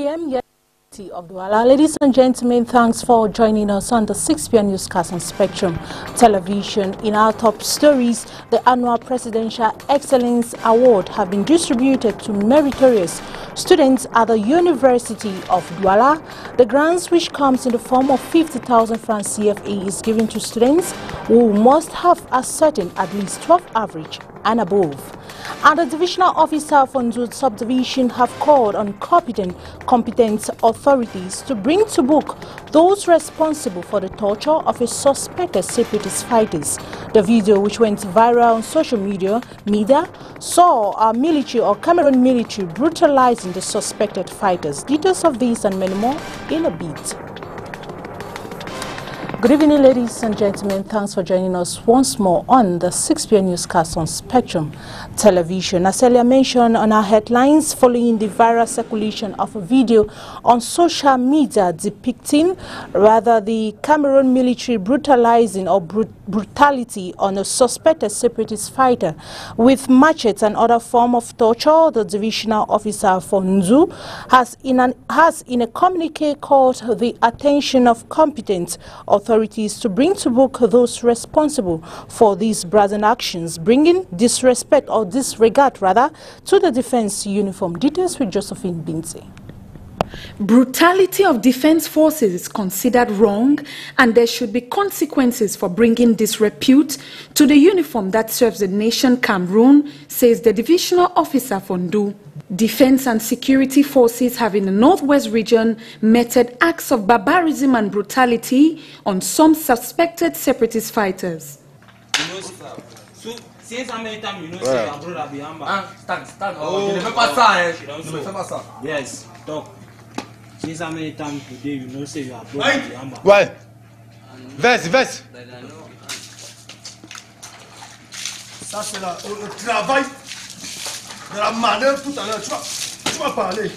p.m. of Douala. Ladies and gentlemen, thanks for joining us on the 6 p.m. newscast on Spectrum Television. In our top stories, the annual Presidential Excellence Award have been distributed to meritorious students at the University of Douala. The grants, which comes in the form of 50,000 francs CFA, is given to students who must have ascertained at least 12 average and above. And the divisional officer for Nzu subdivision have called on competent authorities to bring to book those responsible for the torture of a suspected separatist fighters. The video, which went viral on social media, saw our military or Cameroon military brutalizing the suspected fighters. Details of these and many more in a bit. Good evening, ladies and gentlemen. Thanks for joining us once more on the 6 p.m. newscast on Spectrum Television. As earlier mentioned on our headlines, following the viral circulation of a video on social media depicting the Cameroon military brutalizing or brutality on a suspected separatist fighter with machetes and other form of torture, the divisional officer for Nzu has in a communique called the attention of competent authorities to bring to book those responsible for these brazen actions, bringing disrespect or disregard rather to the defense uniform. Details with Josephine Binti. Brutality of defense forces is considered wrong, and there should be consequences for bringing disrepute to the uniform that serves the nation Cameroon, says the divisional officer for Ndu. Defense and security forces have in the northwest region meted acts of barbarism and brutality on some suspected separatist fighters. Yes, talk. Since how many times today you know say you are broke the amber. Ouais. Veste. Ça c'est le travail de la manœuvre tout à l'heure. Tu vas parler.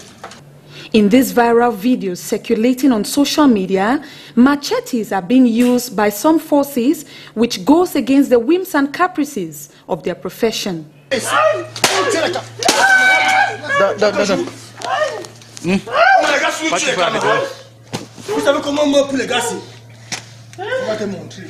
In this viral video circulating on social media, machetes are being used by some forces, which goes against the whims and caprices of their profession. Vous savez comment moi pour les gars c'est? On va te montrer.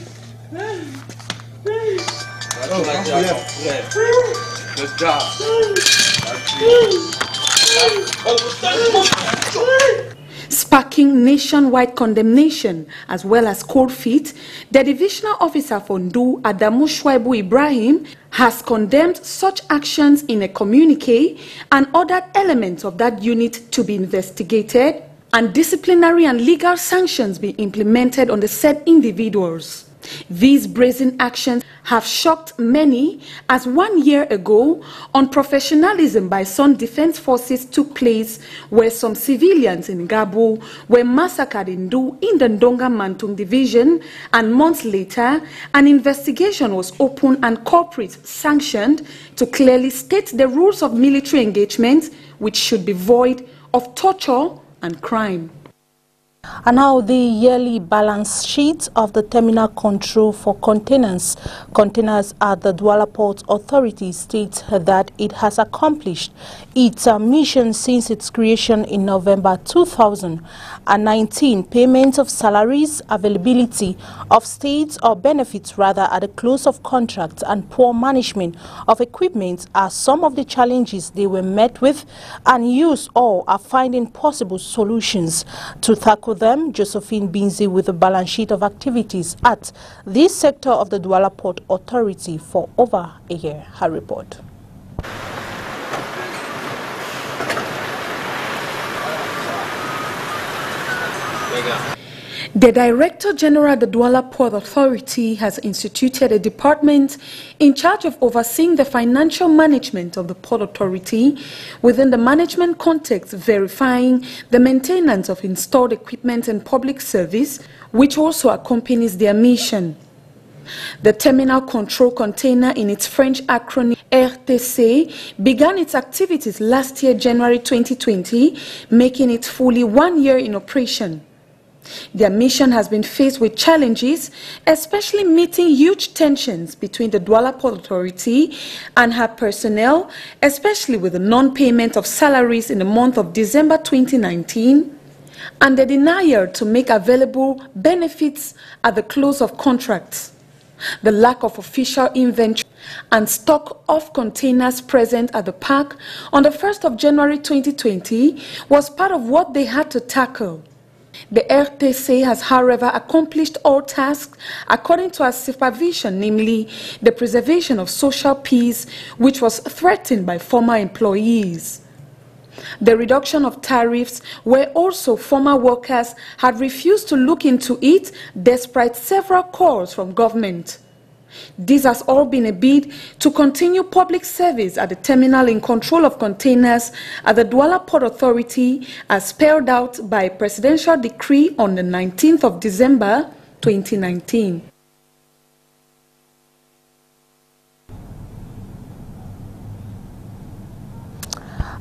Sparking nationwide condemnation as well as cold feet, the divisional officer for Ndu, Adamu Shwaibu Ibrahim, has condemned such actions in a communique and ordered elements of that unit to be investigated and disciplinary and legal sanctions be implemented on the said individuals. These brazen actions have shocked many, as 1 year ago, unprofessionalism by some defense forces took place where some civilians in Gabo were massacred in the Ndonga Mantung division, and months later, an investigation was opened and culprits sanctioned to clearly state the rules of military engagement, which should be void of torture and crime. And now the yearly balance sheet of the terminal control for containers at the Douala Port Authority states that it has accomplished its mission since its creation in November 2019. Payment of salaries, availability of states or benefits rather at the close of contracts, and poor management of equipment are some of the challenges they were met with, and use or are finding possible solutions to tackle them. Josephine Binzi with a balance sheet of activities at this sector of the Douala Port Authority for over a year. Her report. The Director General of the Douala Port Authority has instituted a department in charge of overseeing the financial management of the Port Authority within the management context, verifying the maintenance of installed equipment and public service, which also accompanies their mission. The Terminal Control Container, in its French acronym RTC, began its activities last year, January 2020, making it fully 1 year in operation. Their mission has been faced with challenges, especially meeting huge tensions between the Douala Port Authority and her personnel, especially with the non-payment of salaries in the month of December 2019, and the denial to make available benefits at the close of contracts. The lack of official inventory and stock of containers present at the park on the 1st of January 2020 was part of what they had to tackle. The RTC has, however, accomplished all tasks according to our supervision, namely the preservation of social peace, which was threatened by former employees. The reduction of tariffs, where also former workers had refused to look into it despite several calls from government. This has all been a bid to continue public service at the terminal in control of containers at the Douala Port Authority, as spelled out by a presidential decree on the 19th of December 2019.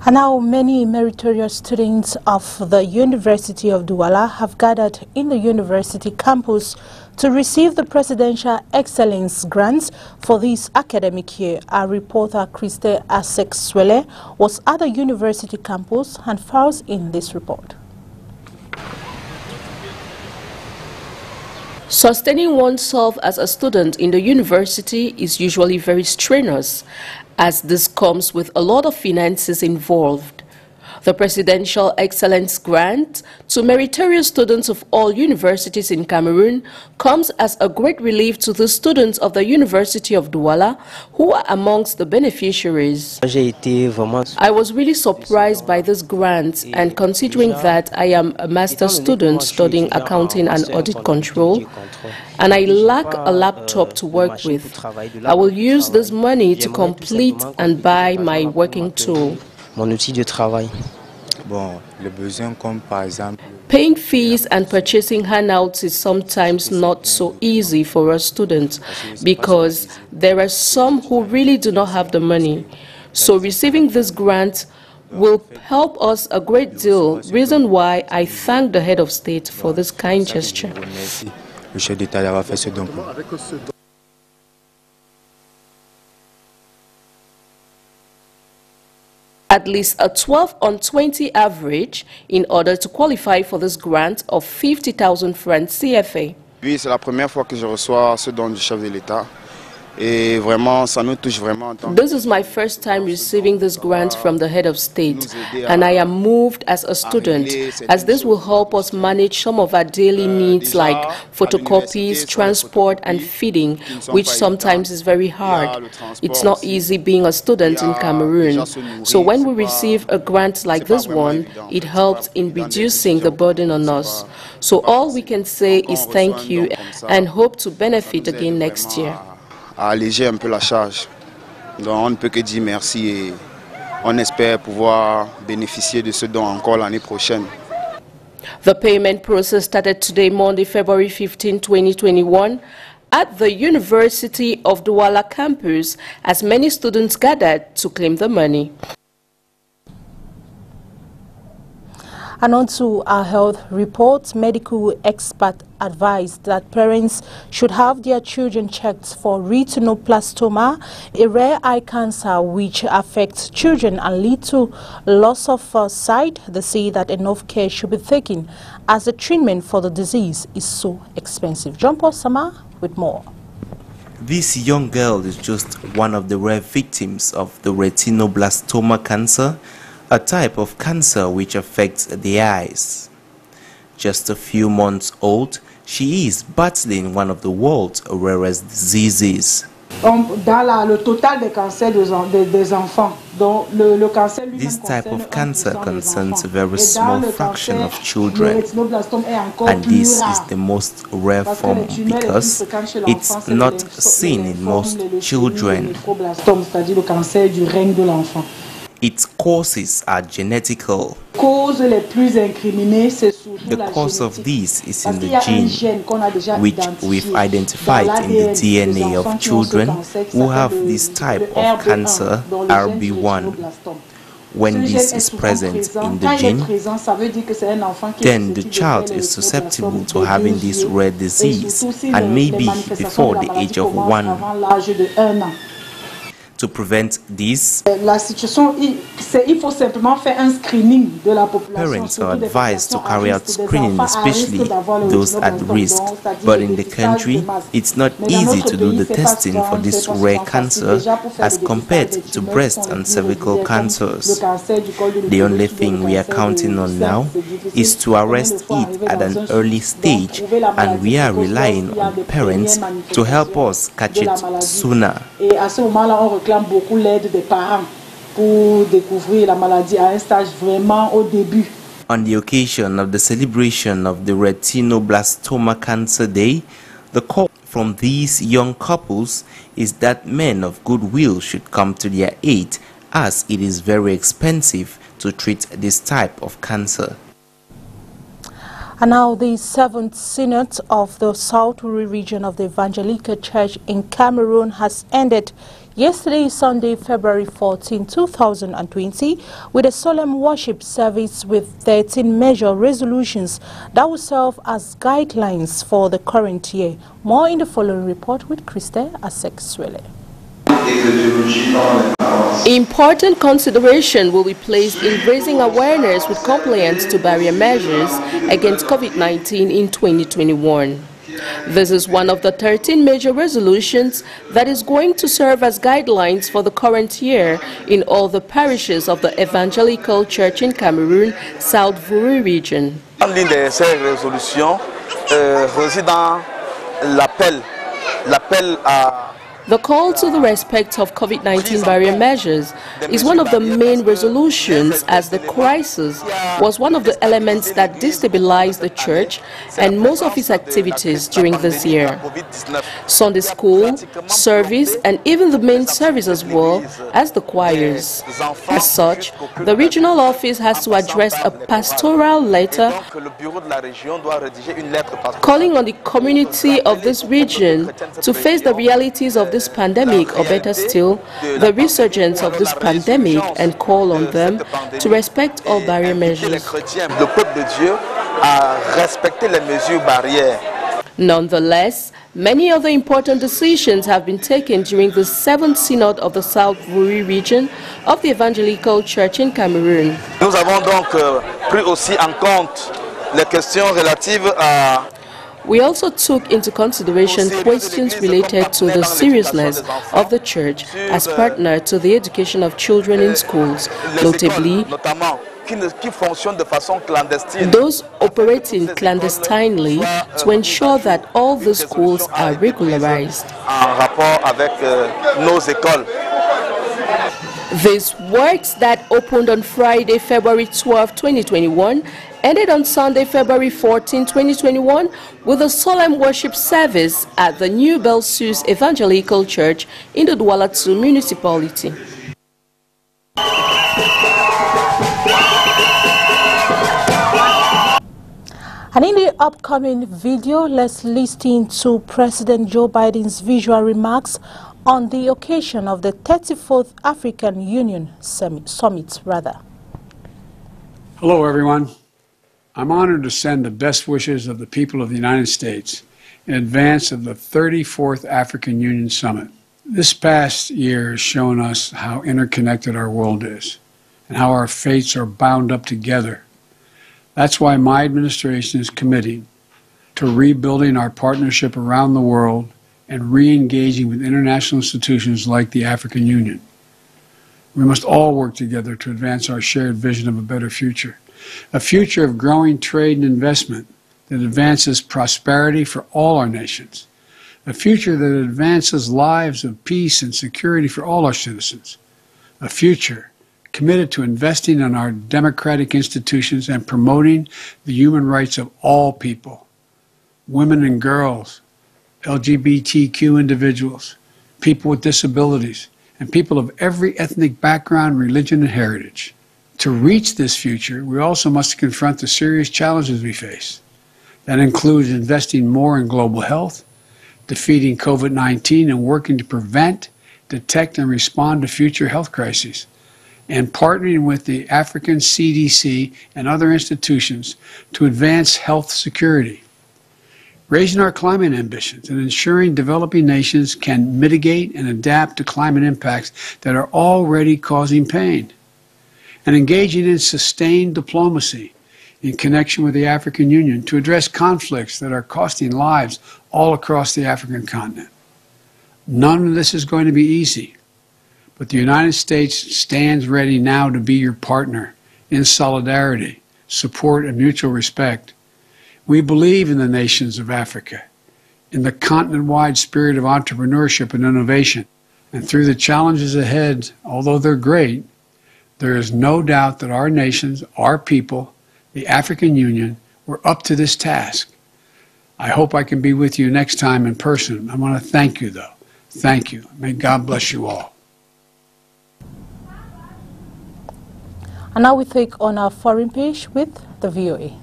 And now many meritorious students of the University of Douala have gathered in the university campus to receive the Presidential Excellence Grants for this academic year. Our reporter Christe Asek-Swele was at the university campus and files in this report. Sustaining oneself as a student in the university is usually very strenuous, as this comes with a lot of finances involved. The Presidential Excellence Grant to meritorious students of all universities in Cameroon comes as a great relief to the students of the University of Douala, who are amongst the beneficiaries. I was really surprised by this grant, and considering that I am a master's student studying accounting and audit control, and I lack a laptop to work with, I will use this money to complete and buy my working tool. Mon outil de travail. Paying fees and purchasing handouts is sometimes not so easy for us students because there are some who really do not have the money. So receiving this grant will help us a great deal, reason why I thank the head of state for this kind gesture. At least a 12 on 20 average in order to qualify for this grant of 50,000 francs CFA. Oui, c'est la première fois que je reçois ce don du chef de l'État. Et vraiment, ça nous touche vraiment. This is my first time receiving this grant from the head of state, and I am moved as a student, as this will help us manage some of our daily needs like photocopies, transport and feeding, which sometimes is very hard. It's not easy being a student in Cameroon. So when we receive a grant like this one, it helps in reducing the burden on us. So all we can say is thank you and hope to benefit again next year. À alléger un peu la charge. Donc on ne peut que dire merci et on espère pouvoir bénéficier de ce don encore l'année prochaine. The payment process started today, Monday, February 15, 2021, at the University of Douala campus, as many students gathered to claim the money. And on to our health report, medical experts advised that parents should have their children checked for retinoblastoma, a rare eye cancer which affects children and leads to loss of sight. They say that enough care should be taken as the treatment for the disease is so expensive. John Paul Sama with more. This young girl is just one of the rare victims of the retinoblastoma cancer, a type of cancer which affects the eyes. Just a few months old, she is battling one of the world's rarest diseases. This type of cancer concerns a very small fraction of children, and this is the most rare form because it's not seen in most children. Its causes are genetical. The cause of this is in the gene, which we've identified in the DNA of children who have this type of cancer, RB1. When this is present in the gene, then the child is susceptible to having this rare disease, and maybe before the age of 1. To prevent this, parents are advised to carry out screening, especially those at risk. But in the country, it's not easy to do the testing for this rare cancer as compared to breast and cervical cancers. The only thing we are counting on now is to arrest it at an early stage, and we are relying on parents to help us catch it sooner. Réclame beaucoup l'aide des parents pour découvrir la maladie à un stage vraiment au début. On the occasion of the celebration of the Retinoblastoma Cancer Day, the call from these young couples is that men of goodwill should come to their aid, as it is very expensive to treat this type of cancer. And now the 7th Synod of the South Fevrier region of the Evangelical Church in Cameroon has ended yesterday, Sunday, February 14, 2020, with a solemn worship service with 13 major resolutions that will serve as guidelines for the current year. More in the following report with Christe Asek-Swele. Important consideration will be placed in raising awareness with compliance to barrier measures against COVID-19 in 2021. This is one of the 13 major resolutions that is going to serve as guidelines for the current year in all the parishes of the Evangelical Church in Cameroon, South Fevrier region. L'une de ces résolutions réside dans l'appel à The call to the respect of COVID-19 barrier measures is one of the main resolutions, as the crisis was one of the elements that destabilized the church and most of its activities during this year. Sunday school, service, and even the main service as well as the choirs. As such, the regional office has to address a pastoral letter calling on the community of this region to face the realities of this pandemic, or better still, the resurgence of this pandemic, and call on them to respect all barrier measures. Nonetheless, many other important decisions have been taken during the 7th Synod of the South Fevrier region of the Evangelical Church in Cameroon. Nous avons donc pris aussi en compte les questions relatives à We also took into consideration questions related to the seriousness of the Church as partner to the education of children in schools, notably those operating clandestinely, to ensure that all the schools are regularized. These works that opened on Friday, February 12, 2021, ended on Sunday, February 14, 2021, with a solemn worship service at the New Belsus Evangelical Church in the Douala-2 municipality. And in the upcoming video, let's listen to President Joe Biden's visual remarks on the occasion of the 34th African Union Summit. Hello, everyone. I'm honored to send the best wishes of the people of the United States in advance of the 34th African Union Summit. This past year has shown us how interconnected our world is and how our fates are bound up together. That's why my administration is committing to rebuilding our partnership around the world and re-engaging with international institutions like the African Union. We must all work together to advance our shared vision of a better future, a future of growing trade and investment that advances prosperity for all our nations, a future that advances lives of peace and security for all our citizens, a future committed to investing in our democratic institutions and promoting the human rights of all people, women and girls, LGBTQ individuals, people with disabilities, and people of every ethnic background, religion, and heritage. To reach this future, we also must confront the serious challenges we face. That includes investing more in global health, defeating COVID-19, and working to prevent, detect, and respond to future health crises, and partnering with the African CDC and other institutions to advance health security, raising our climate ambitions and ensuring developing nations can mitigate and adapt to climate impacts that are already causing pain, and engaging in sustained diplomacy in connection with the African Union to address conflicts that are costing lives all across the African continent. None of this is going to be easy, but the United States stands ready now to be your partner in solidarity, support, and mutual respect. We believe in the nations of Africa, in the continent-wide spirit of entrepreneurship and innovation, and through the challenges ahead, although they're great, there is no doubt that our nations, our people, the African Union, were up to this task. I hope I can be with you next time in person. I want to thank you, though. Thank you. May God bless you all. And now we take on our foreign page with the VOA.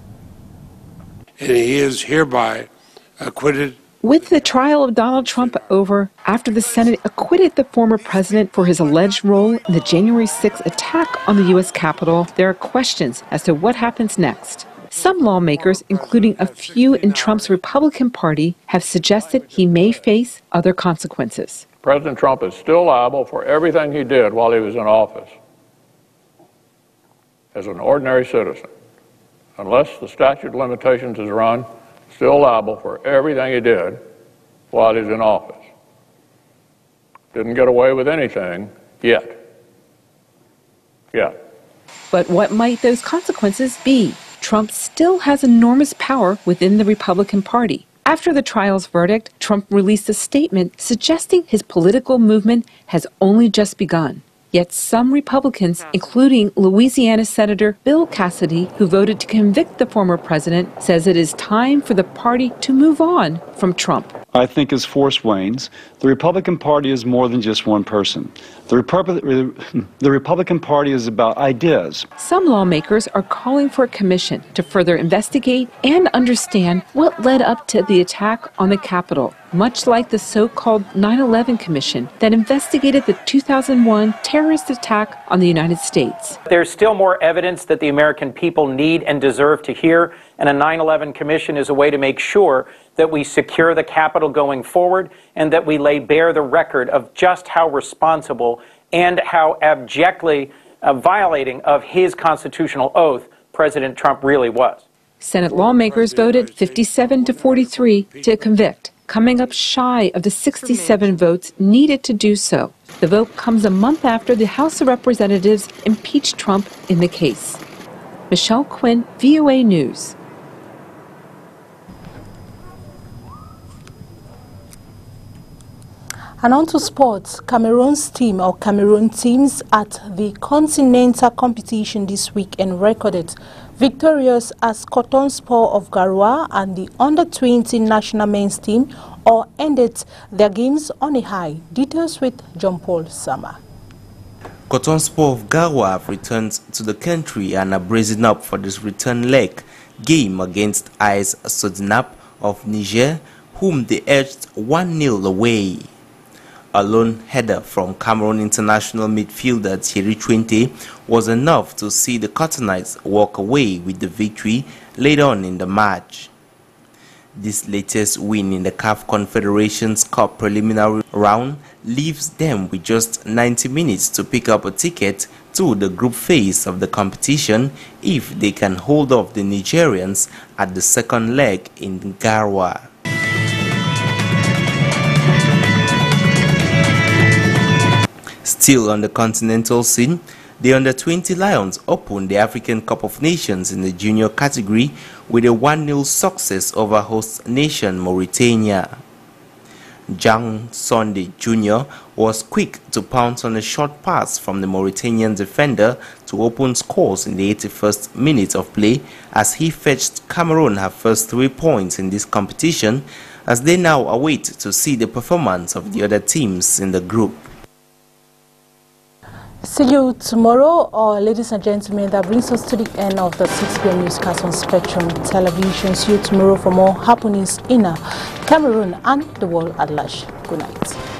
And he is hereby acquitted. With the trial of Donald Trump over after the Senate acquitted the former president for his alleged role in the January 6th attack on the U.S. Capitol, there are questions as to what happens next. Some lawmakers, including a few in Trump's Republican Party, have suggested he may face other consequences. President Trump is still liable for everything he did while he was in office as an ordinary citizen. Unless the statute of limitations is run, still liable for everything he did while he's in office. Didn't get away with anything yet. But what might those consequences be? Trump still has enormous power within the Republican Party. After the trial's verdict, Trump released a statement suggesting his political movement has only just begun. Yet some Republicans, including Louisiana Senator Bill Cassidy, who voted to convict the former president, says it is time for the party to move on from Trump. I think as force wanes, the Republican Party is more than just one person. The Republican Party is about ideas. Some lawmakers are calling for a commission to further investigate and understand what led up to the attack on the Capitol, much like the so-called 9/11 Commission that investigated the 2001 terrorist attack on the United States. There's still more evidence that the American people need and deserve to hear, and a 9/11 Commission is a way to make sure that we secure the Capitol going forward and that we lay bare the record of just how responsible and how abjectly violating of his constitutional oath President Trump really was. Senate lawmakers voted 57 to 43 to convict, coming up shy of the 67 votes needed to do so. The vote comes a month after the House of Representatives impeached Trump in the case. Michelle Quinn, VOA News. And on to sports. Cameroon's team or Cameroon teams at the continental competition this weekend recorded victorious as Cotton Sport of Garoua and the under-20 national men's team all ended their games on a high. Details with John Paul Sama. Cotton Sport of Garoua have returned to the country and are bracing up for this return leg game against AS Sodinap of Niger, whom they edged 1-0 away. A lone header from Cameroon international midfielder Thierry Twente was enough to see the Cottonites walk away with the victory later on in the match. This latest win in the CAF Confederations Cup preliminary round leaves them with just 90 minutes to pick up a ticket to the group phase of the competition if they can hold off the Nigerians at the second leg in Garoua. Still on the continental scene, the under-20 Lions opened the African Cup of Nations in the junior category with a 1-0 success over host nation Mauritania. Jang Sunday Jr. was quick to pounce on a short pass from the Mauritanian defender to open scores in the 81st minute of play as he fetched Cameroon her first 3 points in this competition, as they now await to see the performance of the other teams in the group. See you tomorrow, ladies and gentlemen. That brings us to the end of the 6 p.m. newscast on Spectrum Television. See you tomorrow for more happenings in Cameroon and the world at large. Good night.